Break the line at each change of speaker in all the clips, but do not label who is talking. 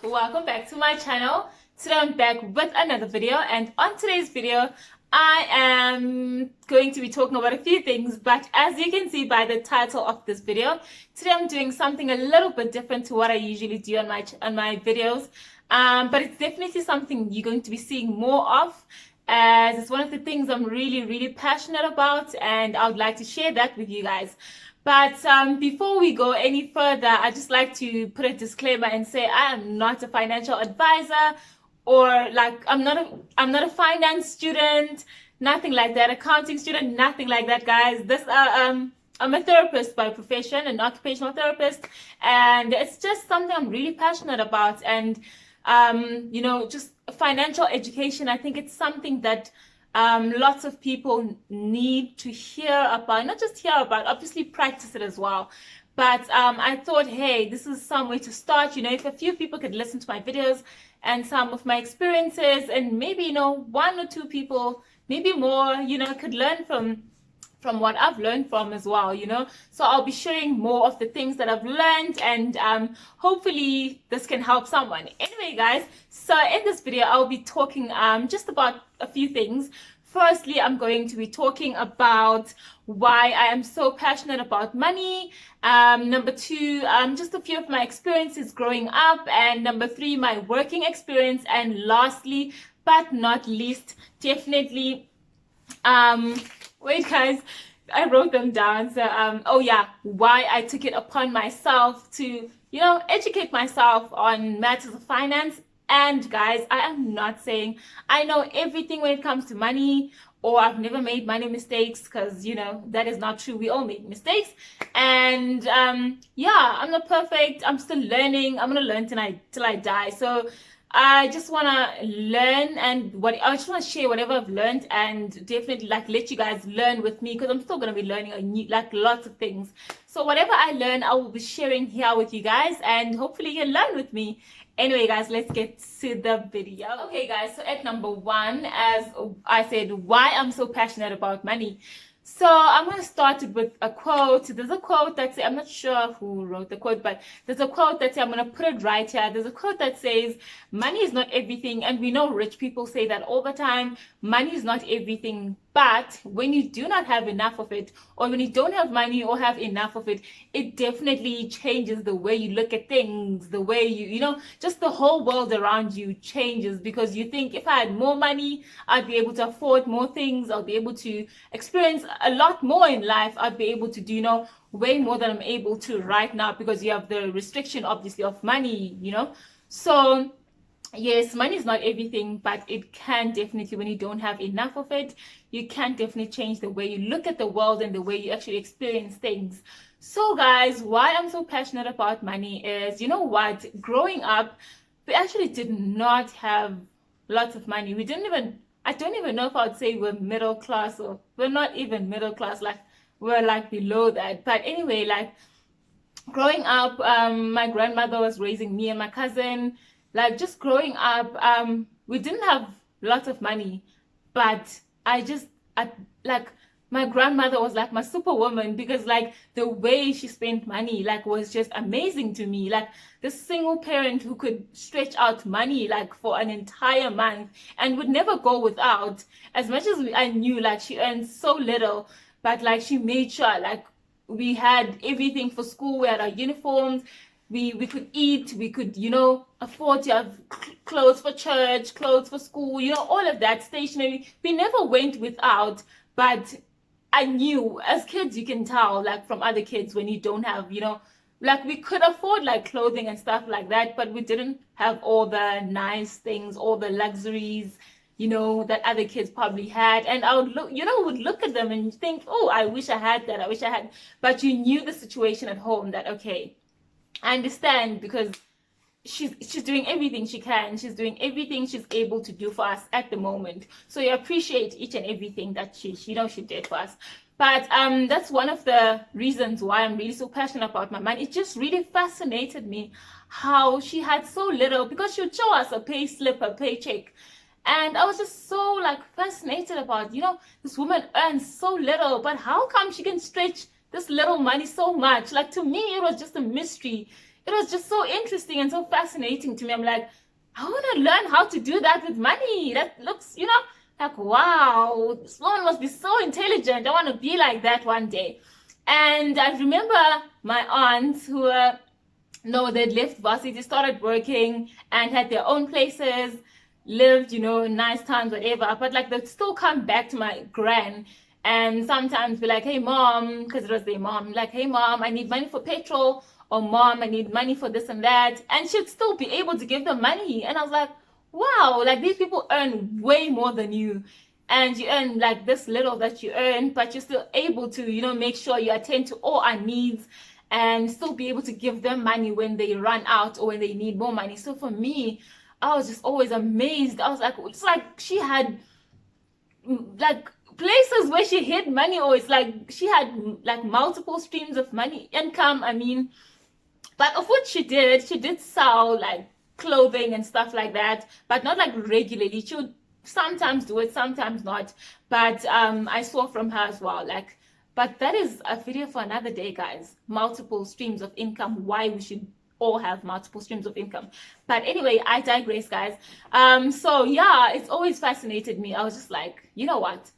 welcome back to my channel. Today I'm back with another video, and on today's video I am going to be talking about a few things, but as you can see by the title of this video, today I'm doing something a little bit different to what I usually do on my videos, but it's definitely something you're going to be seeing more of, as it's one of the things I'm really passionate about, and I would like to share that with you guys. But before we go any further, I'd just like to put a disclaimer and say I am not a financial advisor, or like I'm not a finance student, nothing like that, accounting student, nothing like that, guys. I'm a therapist by profession, an occupational therapist, and it's just something I'm really passionate about. And just financial education, I think it's something that lots of people need to hear about, not just hear about, obviously practice it as well. But I thought, hey, this is some way to start. If a few people could listen to my videos and some of my experiences, and maybe, one or two people, maybe more, could learn from what I've learned from as well, So I'll be sharing more of the things that I've learned, and hopefully this can help someone. Anyway, guys, so in this video, I'll be talking just about a few things. Firstly, I'm going to be talking about why I am so passionate about money. Number two, just a few of my experiences growing up. And number three, my working experience. And lastly, but not least, definitely, wait, guys, I wrote them down. So, oh yeah, why I took it upon myself to, educate myself on matters of finance. And guys, I am not saying I know everything when it comes to money, or I've never made money mistakes, because that is not true. We all make mistakes. And yeah, I'm not perfect. I'm still learning. I'm gonna learn till I die. So I just want to learn, and I just want to share whatever I've learned, and definitely let you guys learn with me, because I'm still going to be learning lots of things. So whatever I learn, I will be sharing here with you guys, and hopefully you can learn with me. Anyway, guys, let's get to the video. Okay, guys, so at number one, as I said, why I'm so passionate about money. So I'm going to start with a quote. There's a quote that says, I'm not sure who wrote the quote, but there's a quote that says, I'm going to put it right here. There's a quote that says, money is not everything. And we know rich people say that all the time. Money is not everything. But when you do not have enough of it, or when you don't have money or have enough of it, it definitely changes the way you look at things, the way just the whole world around you changes, because you think, if I had more money, I'd be able to afford more things. I'll be able to experience a lot more in life. I'd be able to do, way more than I'm able to right now, because you have the restriction, obviously, of money, So yes, money is not everything, but it can definitely, when you don't have enough of it, you can definitely change the way you look at the world and the way you actually experience things. So guys, why I'm so passionate about money is, what, growing up, we actually did not have lots of money. I don't even know if I would say we're middle class, or we're not even middle class, we're below that. But anyway, growing up, my grandmother was raising me and my cousin. Just growing up, we didn't have lots of money, but my grandmother was like my superwoman, because the way she spent money was just amazing to me. This single parent who could stretch out money for an entire month and would never go without. As much as I knew she earned so little, but she made sure we had everything for school. We had our uniforms. We could eat, we could, afford to have clothes for church, clothes for school, all of that, stationery. We never went without. But I knew, as kids, you can tell, from other kids, when you don't have, we could afford clothing and stuff like that, but we didn't have all the nice things, all the luxuries, that other kids probably had. And I would look at them and think, oh, I wish I had that, I wish I had. But you knew the situation at home, that, okay, I understand, because she's doing everything she can. She's doing everything she's able to do for us at the moment. So you appreciate each and everything that she did for us. But that's one of the reasons why I'm really so passionate about my money. It just really fascinated me how she had so little, because she would show us a pay slip, a paycheck. And I was just so fascinated about, this woman earns so little, but how come she can stretch this little money so much? To me, it was just a mystery. it was just so interesting and so fascinating to me. I'm like, I want to learn how to do that with money. That looks, like, wow, this woman must be so intelligent. I want to be like that one day. And I remember my aunts who were, no, they'd left varsity, started working and had their own places, lived, in nice times, whatever. But like they'd still come back to my gran and sometimes be like, hey mom, because it was their mom, like, hey mom, I need money for petrol, or mom, I need money for this and that. And she'd still be able to give them money. And I was like, wow, like these people earn way more than you. And you earn like this little that you earn, but you're still able to, make sure you attend to all our needs and still be able to give them money when they run out or when they need more money. So for me, I was just always amazed. I was like, it's like she had like places where she hid money, or it's like she had like multiple streams of money income. I mean, but of what she did sell like clothing and stuff like that, but not like regularly. She would sometimes do it, sometimes not. But I saw from her as well, like, but that is a video for another day, guys. Multiple streams of income, why we should all have multiple streams of income. But anyway, I digress, guys. So yeah, it's always fascinated me. I was just like, you know what,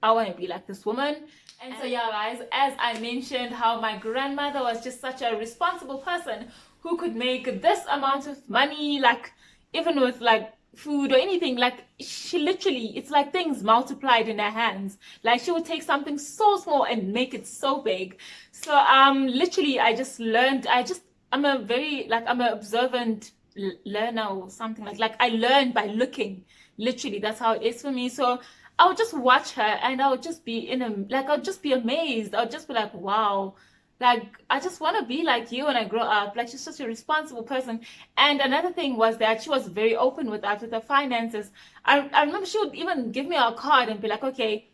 I want to be like this woman. And so yeah, guys, as I mentioned, how my grandmother was just such a responsible person who could make this amount of money, like even with like food or anything, like she literally, it's like things multiplied in her hands. Like she would take something so small and make it so big. So literally I just learned, I'm a very, like, I'm an observant learner or something, like I learn by looking. Literally, that's how it is for me. So I would just watch her and I would just be I'd just be amazed. I would just be like, wow, like I just want to be like you when I grow up. Like she's such a responsible person. And another thing was that she was very open with us, with her finances. I remember she would even give me a card and be like, okay,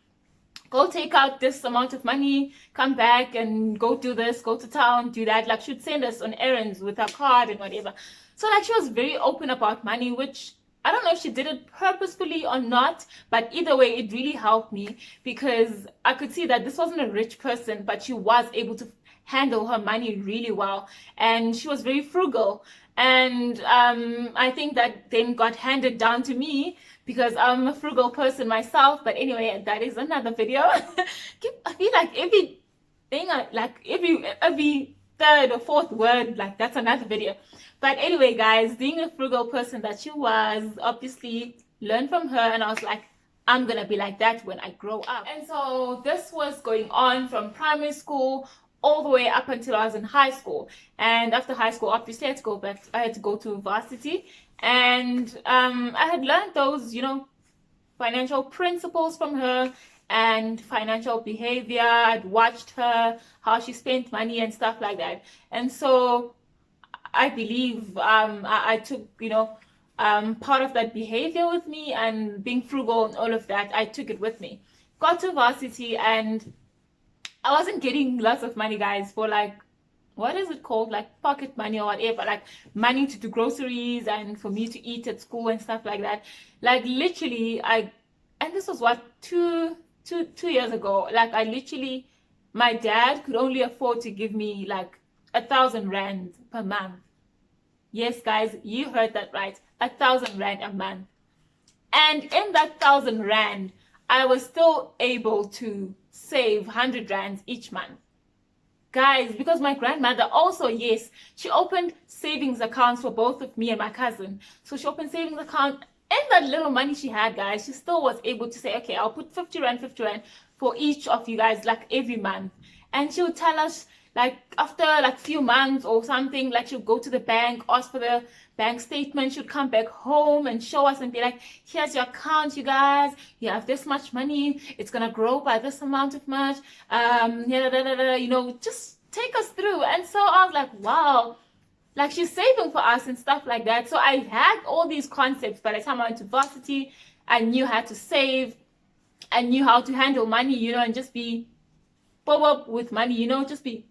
go take out this amount of money, come back and go do this, go to town, do that. Like she'd send us on errands with her card and whatever. So like she was very open about money, which I don't know if she did it purposefully or not, but either way, it really helped me because I could see that this wasn't a rich person, but she was able to handle her money really well. And she was very frugal. And I think that then got handed down to me because I'm a frugal person myself. But anyway, that is another video. I feel like everything, like every third or fourth word, like that's another video. But anyway, guys, being a frugal person that she was, obviously learned from her, and I was like, I'm gonna be like that when I grow up. And so this was going on from primary school all the way up until I was in high school. And after high school, obviously I had to go to varsity, and I had learned those, financial principles from her and financial behavior. I'd watched her, how she spent money and stuff like that. And so I believe I took, part of that behavior with me, and being frugal and all of that, I took it with me. Got to varsity and I wasn't getting lots of money, guys, for like, what is it called? Like pocket money or whatever, like money to do groceries and for me to eat at school and stuff like that. Like literally, and this was what, two years ago, like my dad could only afford to give me like 1,000 rand per month. Yes, guys, you heard that right. 1,000 rand a month. And in that 1,000 rand, I was still able to save 100 rands each month. Guys, because my grandmother also, yes, she opened savings accounts for both of me and my cousin. So she opened savings account, and that little money she had, guys, she still was able to say, okay, I'll put 50 rand for each of you guys, like every month. And she would tell us, like after like few months or something, like she'll go to the bank, ask for the bank statement, she'd come back home and show us and be like, here's your account, you guys, you have this much money, it's gonna grow by this amount of much, just take us through. And so I was like, wow, like she's saving for us and stuff like that. So I had all these concepts. By the time I went to varsity, I knew how to save, I knew how to handle money, and just be pop up with money, just be.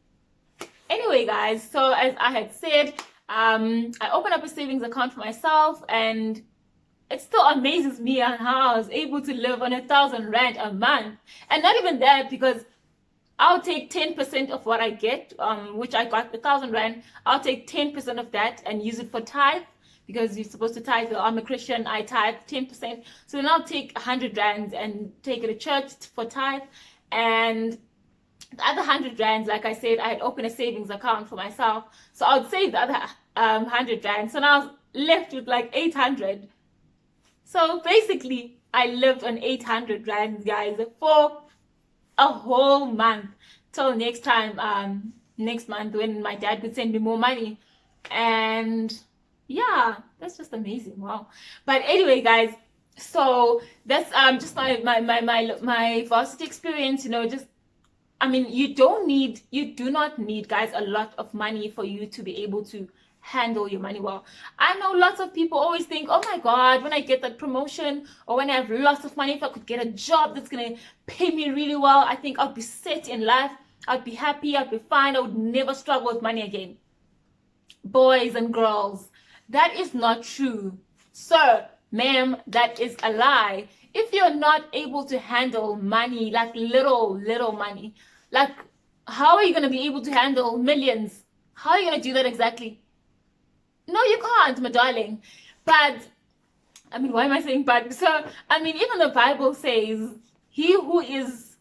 Anyway, guys, so as I had said, I opened up a savings account for myself, and it still amazes me on how I was able to live on 1,000 rand a month. And not even that, because I'll take 10% of what I get, which I got 1,000 rand. I'll take 10% of that and use it for tithe, because you're supposed to tithe. I'm a Christian, I tithe 10%. So then I'll take 100 rand and take it to church for tithe. And the other 100 rand, like I said, I had opened a savings account for myself. So I would save the other 100 rand. So now I was left with like 800. So basically, I lived on 800 rand, guys, for a whole month, till next time, next month, when my dad could send me more money. And yeah, that's just amazing. Wow. But anyway, guys, so that's just my varsity experience. You know, just, I mean, you do not need, guys, a lot of money for you to be able to handle your money well. I know lots of people always think, oh my God, when I get that promotion, or when I have lots of money, if I could get a job that's gonna pay me really well, I think I'll be set in life. I'd be happy, I'd be fine, I would never struggle with money again. Boys and girls, that is not true. Sir, ma'am, that is a lie. If you're not able to handle money, like little money, like, how are you going to be able to handle millions? How are you going to do that exactly? No, you can't, my darling. But, I mean, why am I saying but? So, I mean, even the Bible says, he who is,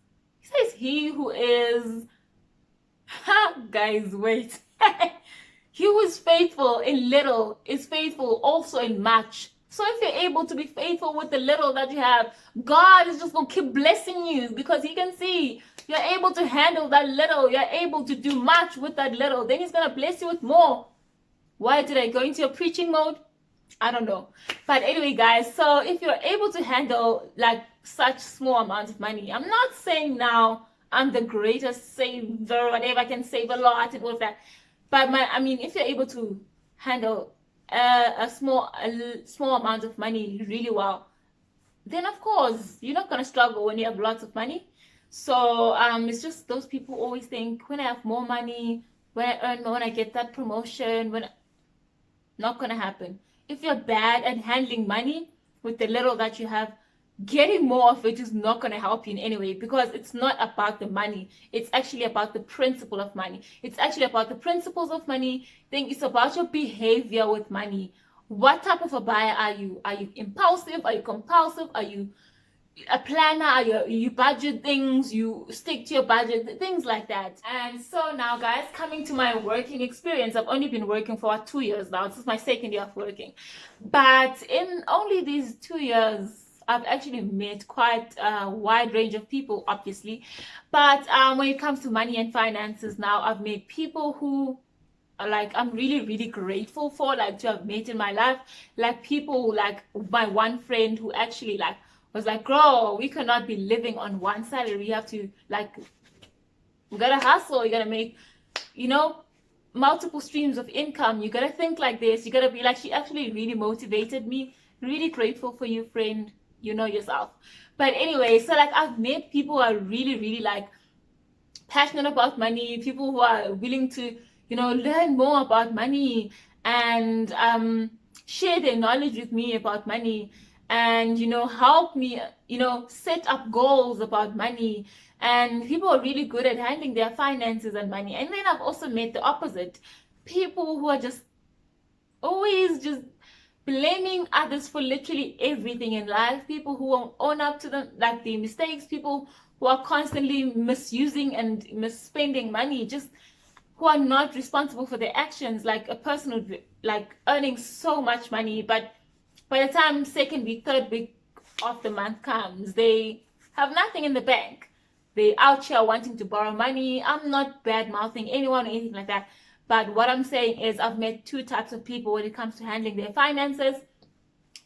guys, wait. He who is faithful in little is faithful also in much. So if you're able to be faithful with the little that you have, God is just going to keep blessing you, because he can see you're able to handle that little. You're able to do much with that little. Then he's going to bless you with more. Why did I go into a preaching mode? I don't know. But anyway, guys, so if you're able to handle like such small amounts of money, I'm not saying now I'm the greatest saver, whatever, I can save a lot and all of that. But I mean, if you're able to handle a small amount of money really well, then of course you're not going to struggle when you have lots of money. So it's just those people always think, when I have more money, when I earn more, when I get that promotion, not going to happen. If you're bad at handling money with the little that you have, getting more of it is not going to help you in any way, because it's not about the money. It's actually about the principle of money. It's actually about the principles of money. Then it's about your behavior with money. What type of a buyer are you? Are you impulsive? Are you compulsive? Are you a planner? You budget things, you stick to your budget, things like that. And so now, guys, coming to my working experience, I've only been working for 2 years now. This is my second year of working, but in only these 2 years, I've actually met quite a wide range of people, obviously. But when it comes to money and finances now, I've met people who are like, I'm really grateful for, like, to have met in my life. Like people like my one friend who actually like was like, girl, we cannot be living on one salary. We have to, like, we gotta hustle. You gotta make, you know, multiple streams of income. You gotta think like this. You gotta be like, she actually really motivated me. Really grateful for you, friend. You know yourself. But anyway, so like I've met people who are really like passionate about money, people who are willing to, you know, learn more about money and share their knowledge with me about money, and, you know, help me, you know, set up goals about money. And people are really good at handling their finances and money. And then I've also met the opposite, people who are just always just blaming others for literally everything in life, people who won't own up to them, like their mistakes, people who are constantly misusing and misspending money, just who are not responsible for their actions. Like a person would be like earning so much money, but by the time second week, third week of the month comes, they have nothing in the bank. They out here wanting to borrow money. I'm not bad mouthing anyone or anything like that. But what I'm saying is I've met two types of people when it comes to handling their finances.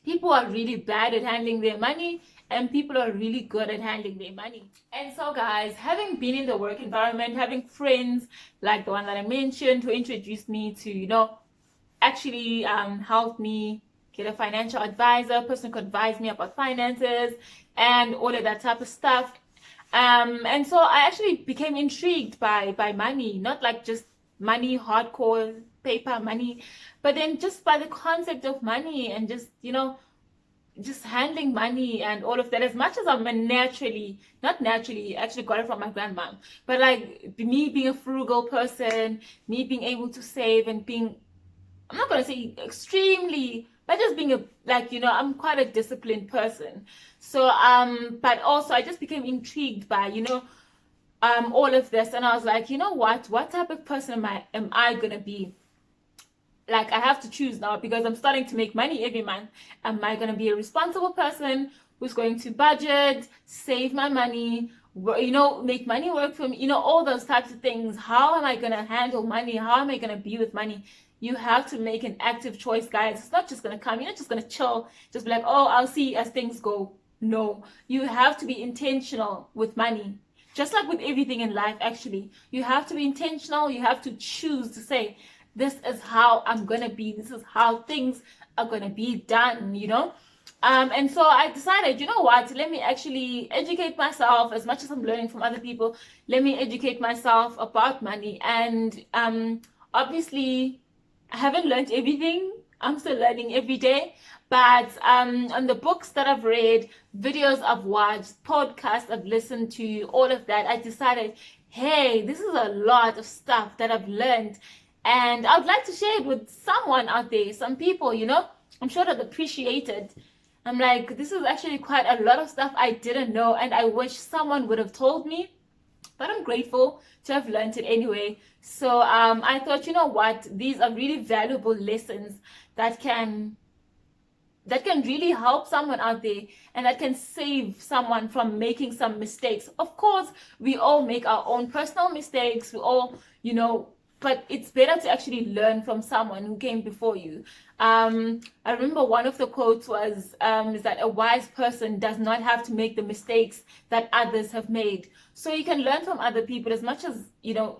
People are really bad at handling their money, and people are really good at handling their money. And so, guys, having been in the work environment, having friends like the one that I mentioned who introduced me to, you know, actually help me get a financial advisor, a person who could advise me about finances and all of that type of stuff. And so I actually became intrigued by money, not like just money, hardcore paper money, but then just by the concept of money, and just, you know, just handling money and all of that. As much as I'm a not naturally, actually got it from my grandma, but like me being a frugal person, me being able to save and being, I'm not gonna say extremely, but just being I'm quite a disciplined person. So but also I just became intrigued by, all of this, and I was like, you know what type of person am I gonna be? Like, I have to choose now because I'm starting to make money every month. Am I going to be a responsible person who's going to budget, save my money, make money work for me, all those types of things? How am I going to handle money? How am I going to be with money? You have to make an active choice, guys. It's not just going to come. You're not just going to chill, just be like, oh, I'll see as things go. No, you have to be intentional with money. Just like with everything in life, actually, you have to be intentional. You have to choose to say, this is how I'm gonna be, this is how things are gonna be done, and so I decided, you know what, let me actually educate myself. As much as I'm learning from other people, let me educate myself about money. And obviously I haven't learned everything, I'm still learning every day, but on the books that I've read, videos I've watched, podcasts I've listened to, all of that, I decided, hey, this is a lot of stuff that I've learned, and I would like to share it with someone out there, some people, I'm sure that appreciate it. I'm like, this is actually quite a lot of stuff I didn't know, and I wish someone would have told me, but I'm grateful to have learned it anyway. So I thought, you know what, these are really valuable lessons that can really help someone out there, and that can save someone from making some mistakes. Of course, we all make our own personal mistakes. We all, but it's better to actually learn from someone who came before you. I remember one of the quotes was is that a wise person does not have to make the mistakes that others have made. So you can learn from other people. As much as,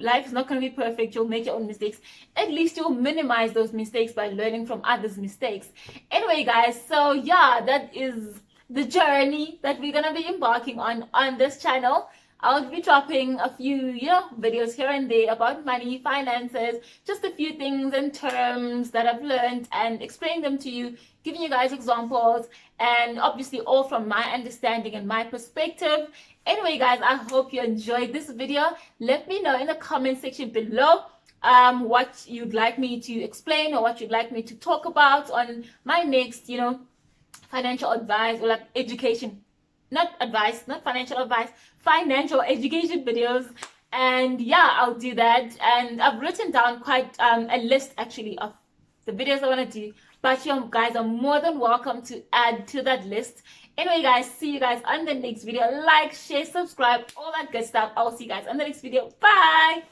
life is not going to be perfect, you'll make your own mistakes. At least you'll minimize those mistakes by learning from others' mistakes. Anyway, guys, so yeah, that is the journey that we're going to be embarking on this channel. I'll be dropping a few, videos here and there about money, finances, just a few things and terms that I've learned, and explaining them to you, giving you guys examples, and obviously all from my understanding and my perspective. Anyway, guys, I hope you enjoyed this video. Let me know in the comment section below what you'd like me to explain, or what you'd like me to talk about on my next, financial advice, or like education, not advice, not financial advice, financial education videos. And yeah, I'll do that. And I've written down quite a list actually of the videos I want to do, but you guys are more than welcome to add to that list. Anyway, guys, see you guys on the next video. Like, share, subscribe, all that good stuff. I'll see you guys on the next video. Bye.